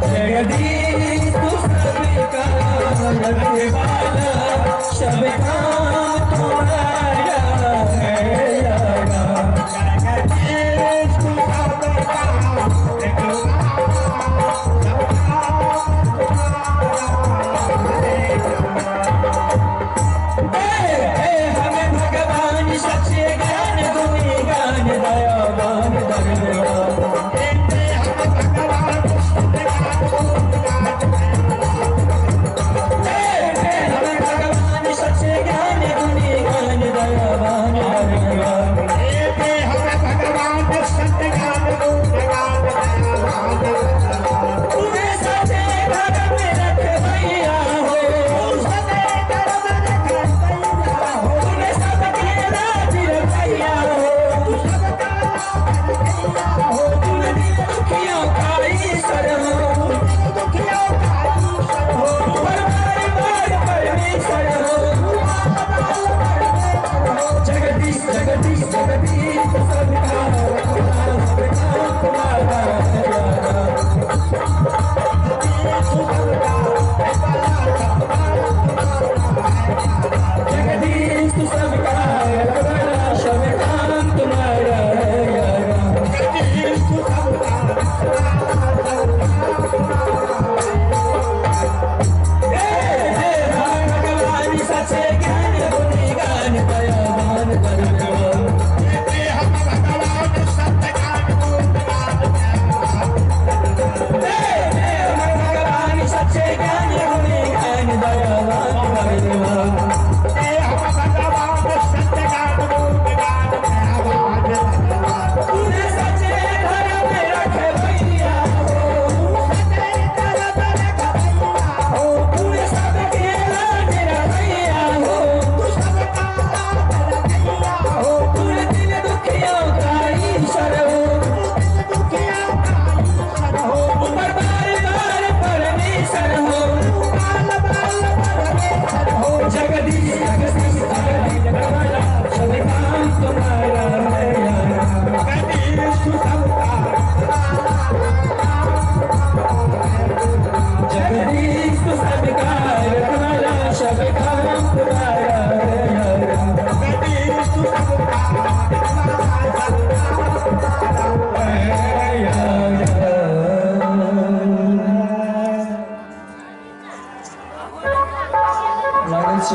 जगदीश तू सबका रखवाला, सबका तुम्हारा है लगा। जगदीश तू सबका हमें भगवान सच्चे ज्ञान गुणी गान दयावान दरबार।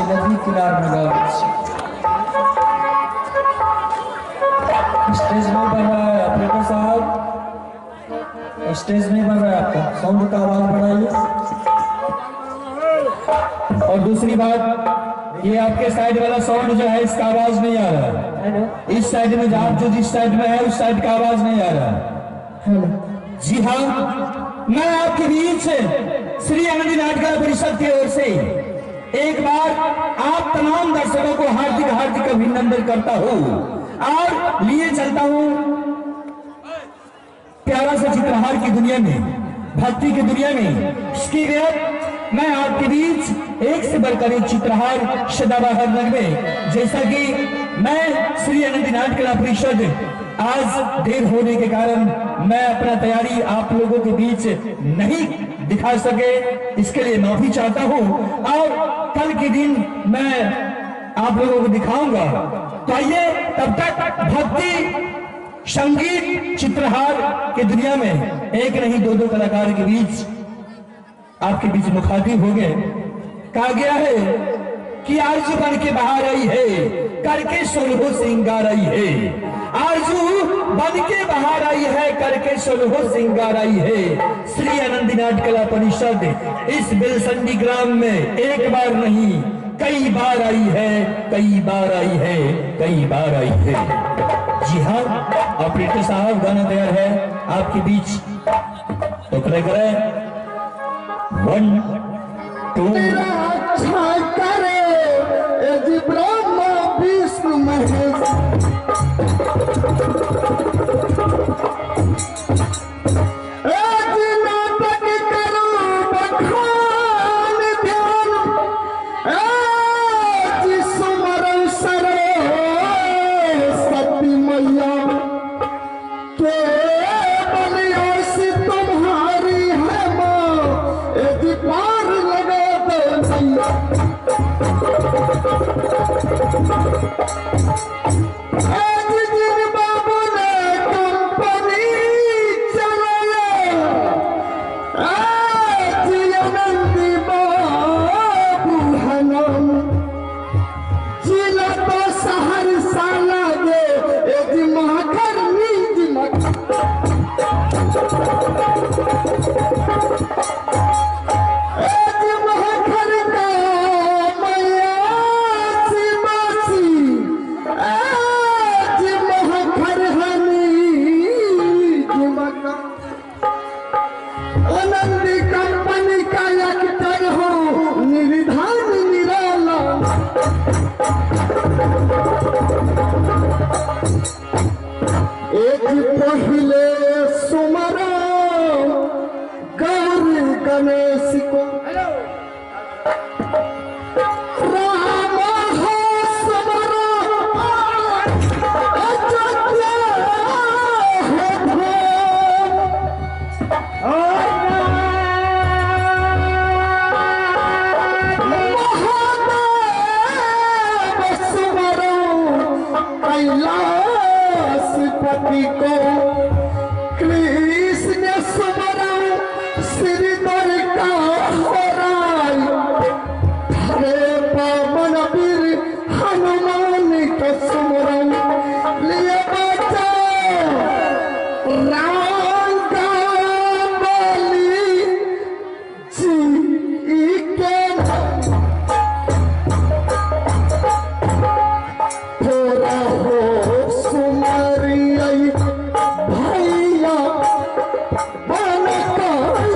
नदी किनार में स्टेज में बन रहा है ऑपरेटर साहब, स्टेज में बन रहा है आपका साउंड का आवाज बढ़ाइए। और दूसरी बात, ये आपके साइड वाला साउंड जो है इसका आवाज नहीं आ रहा है। इस साइड में जहाँ जो जिस साइड में है उस साइड का आवाज नहीं आ रहा है। जी हाँ, मैं आपके बीच श्री आनंदी नाट्य कला परिषद की ओर से एक बार आप तमाम दर्शकों को हार्दिक हार्दिक अभिनंदन करता हूँ और लिए चलता हूँ प्यारा सा चित्रहार की दुनिया में, भक्ति की दुनिया में। इसकी मैं आपके बीच एक से बढ़कर एक चित्रहार सदाबहार नगमे, जैसा कि मैं श्री आनंदी नाट्य कला परिषद आज देर होने के कारण मैं अपना तैयारी आप लोगों के बीच नहीं दिखा सके, इसके लिए माफी चाहता हूं। और कल के दिन मैं आप लोगों को दिखाऊंगा। तो आइए तब तक भक्ति संगीत चित्रहार की दुनिया में एक नहीं दो दो कलाकार के बीच आपके बीच मुखातिब हो गए। कहा गया है कि आरजू बन के बाहर आई है, करके सोलहो सिंगार आई है। आरजू बन के बाहर आई है, करके सोलहो सिंगार आई है। श्री आनंदी नाट्य कला परिषद इस बेलसंडी ग्राम में एक बार नहीं कई बार आई है, कई बार आई है, कई बार आई है। जी हाँ, ऑपरेटर साहब गाना तैयार है आपके बीच, तो करे 1 2 अच्छा करे ब्रह्मा विष्णु महेश सुमरन सरो सती मैया आज जिन बाबू ने कंपनी चलाया, आज आनंदी बाबू है नाम, जिला तो शहर साला दे एक महाकर नीज आनंदी कंपनी का एक्टर हो निर्धान निराला, एक पहले सुमरा गौरी गणेश को राम हो सुमरा अयोध्या हो कैलाशपति को कृष्ण सुमरऊ श्रीधर का होराय, हरे पवन वीर हनुमान का सुमरऊ लिए बचा राम का बलि जी के थोड़ा हो सुमरिया भैया बन कर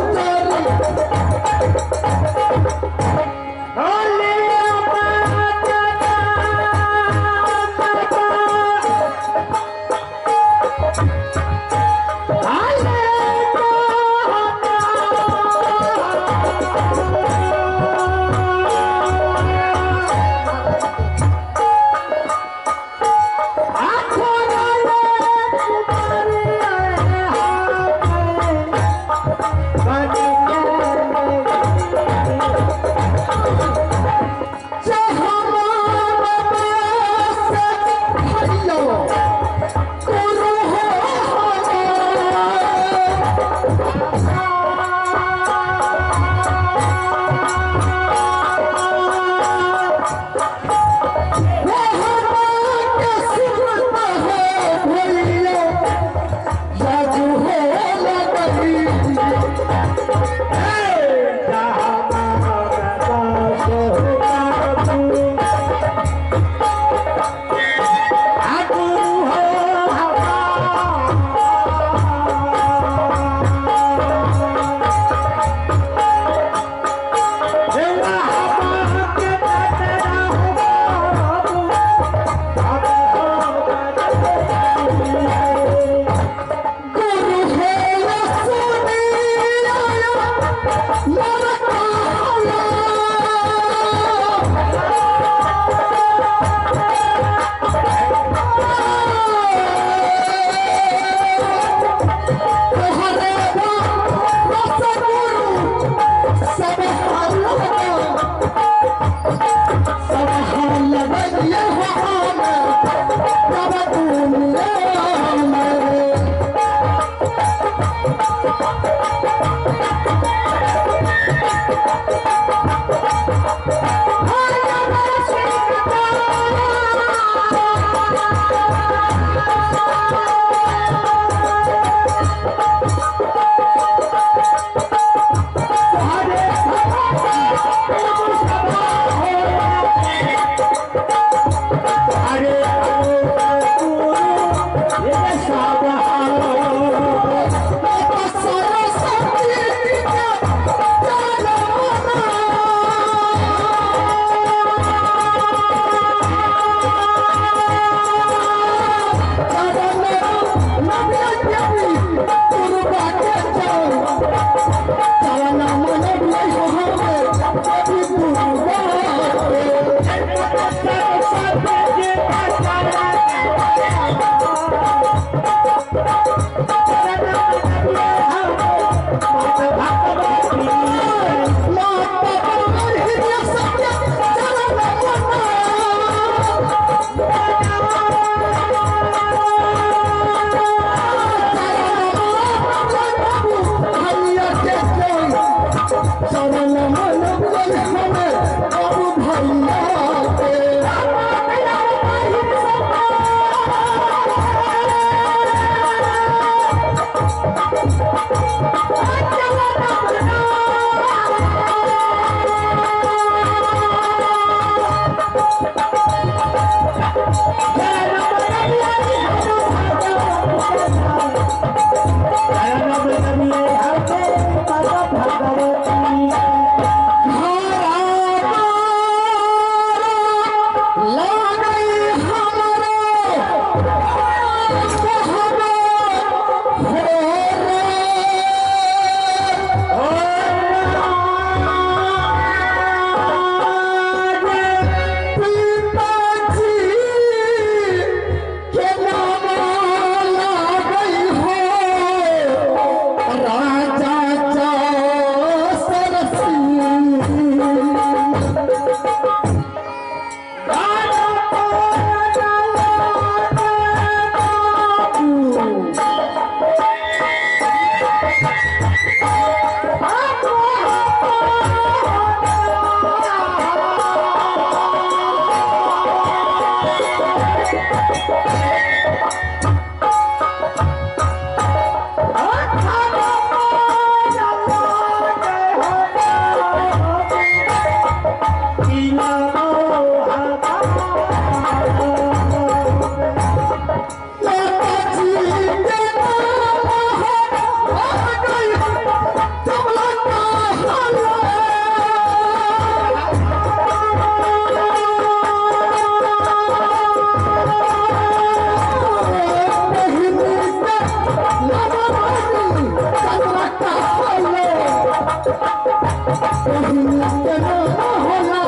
बहिनी के नाम होला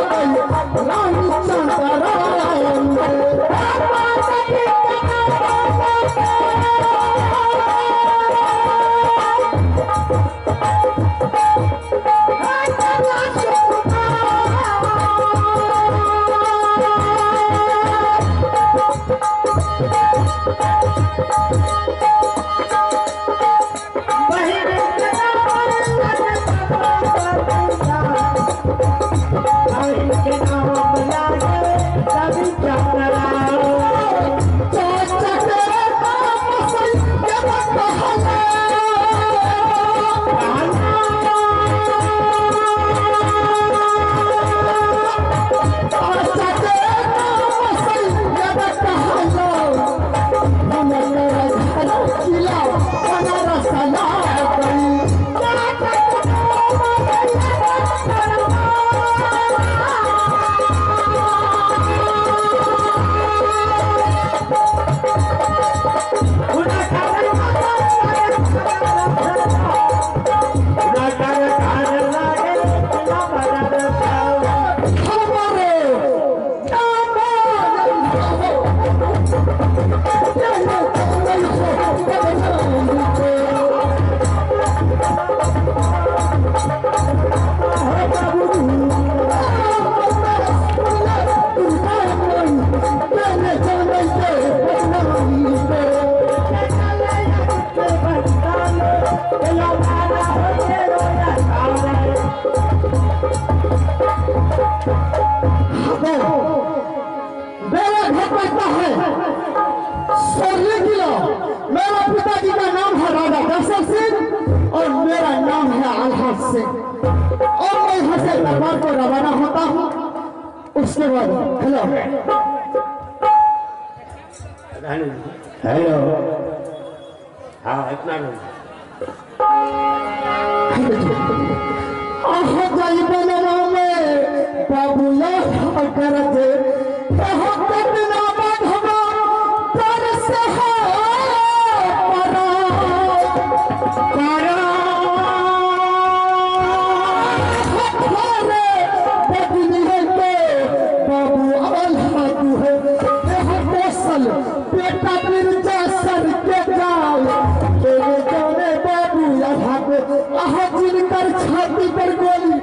रानी चंद्रायन और मैं यहाँ से दरबार को रवाना होता हूँ। उसके बाद हेलो हेलो हाँ इतना जाई बनवा में बाबू यहाँ कर दे कितना बाधवा पर से बेटा मिर्जा सर के जाओ तेरे जाने बाबू यहाँ जिनकर छाती पर गोली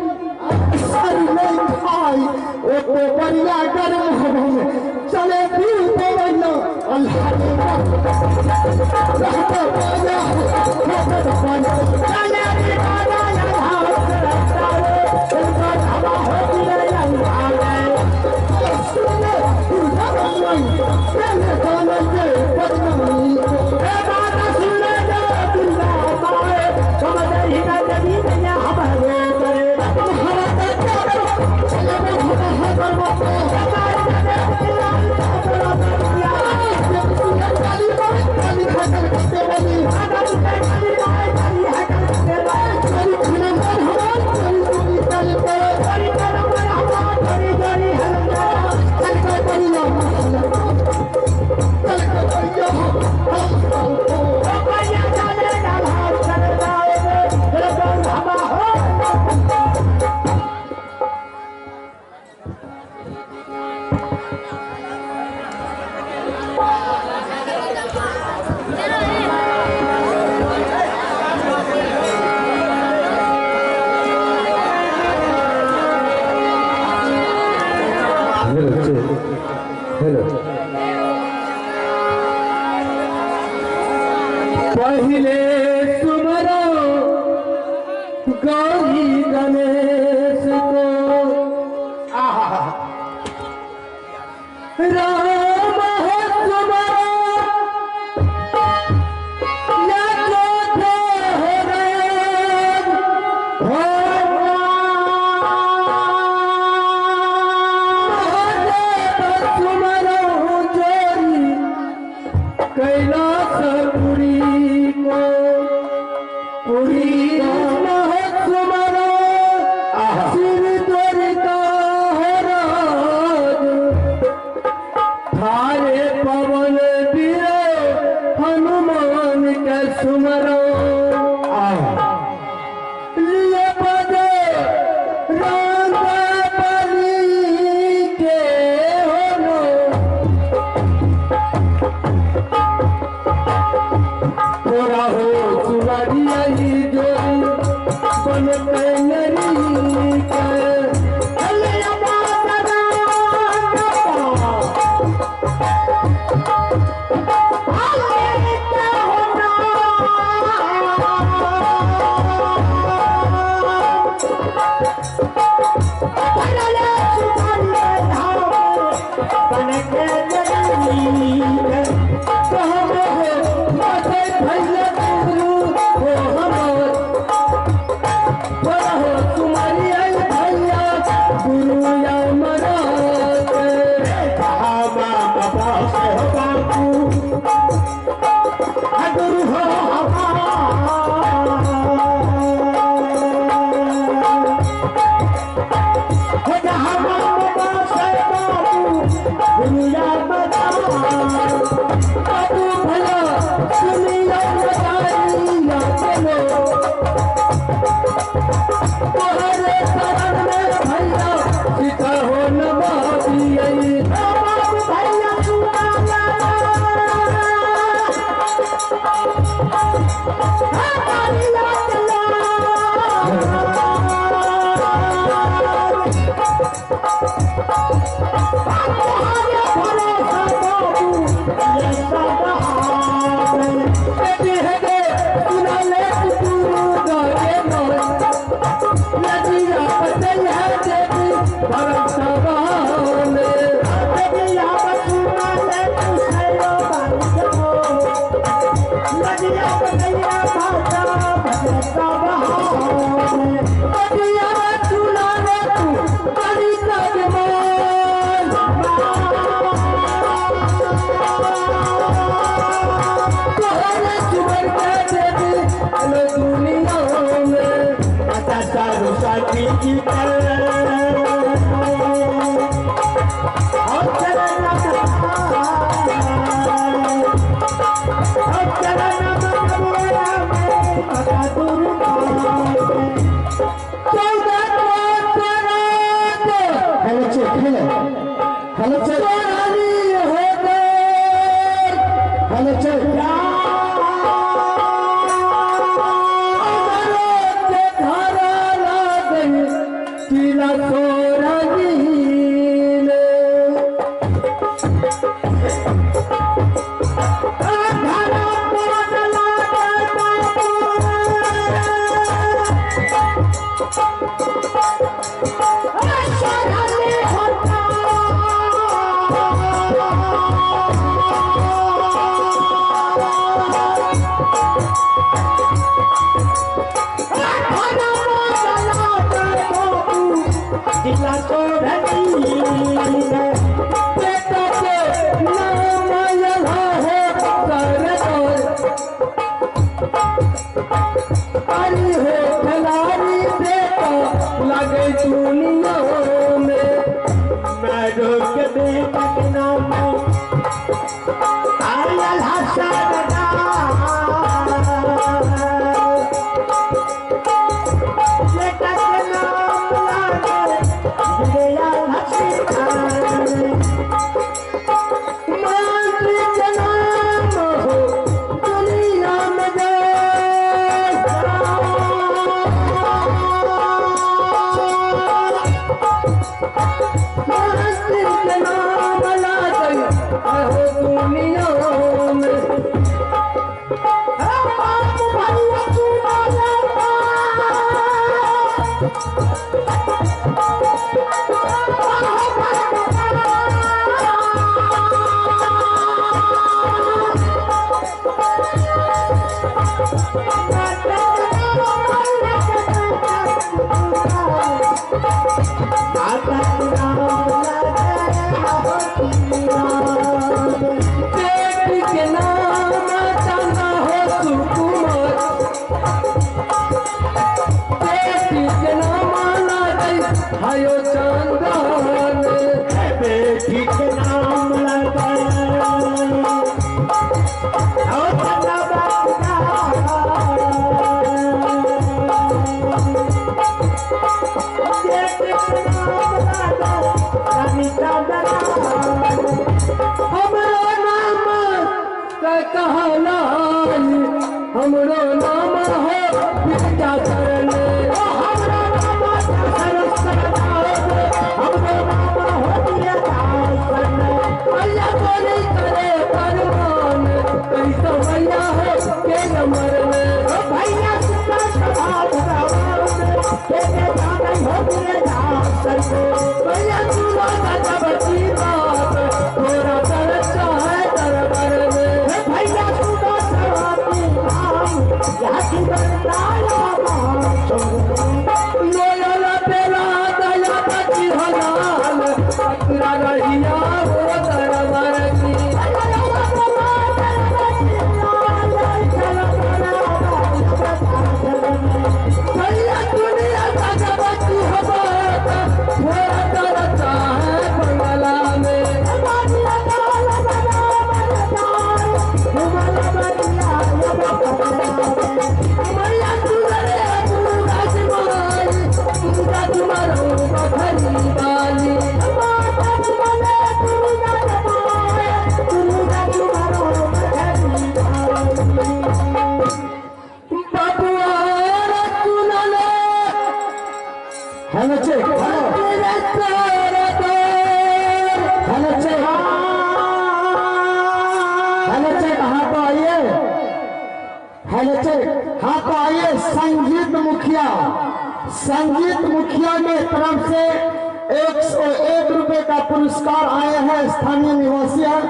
सर नहीं खाई वो तो बढ़िया गर्म हवा में चले फिर बोलना अल्लाह पहले सुमरो गौरी गणेश को राम है सुमरो या सुमरो जोरी कैलाश पुरी को पुरी सुमरो शिव द्वारिका थारे पवन वीर हनुमान के सुमरो लिए बजे तोरा हो सुवरिया ही जोरी बन कैनरी के हले बादरा आले क्या होना पहले सुवरिया धाम बन कैनरी के हमरो नाम हो विद्या करने हमरो नाम सरस हमरो नाम हो विद्या करने भैया बोली करे परमान कैसा भैया हो के मरने भैया सुना स्वभाव के जाने हो विद्या करने भैया सुना बची बात थोड़ा चर्चा है दरबार में भैया सुना सवाती याकी बरताया लोला पेला दया बची हलाल अकरा रहिया हो दरबार की भैया दुनिया का बची हमारा थोड़ा चर्चा है बंगला में भैया तुझे राजमाई तुझा तुम्हारो बखरी वाली बबुआ तुनले हेलो चेक हेलो चेक हाँ तो आइए हेलो चेक हाँ तो आइए संगीत मुखिया के तरफ से 101 रुपए का पुरस्कार आए हैं स्थानीय निवासी हैं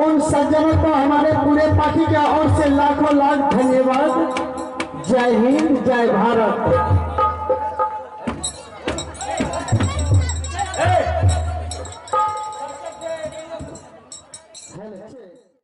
उन सज्जनों को हमारे पूरे पार्टी की ओर से लाखों लाख धन्यवाद। जय हिंद जय भारत।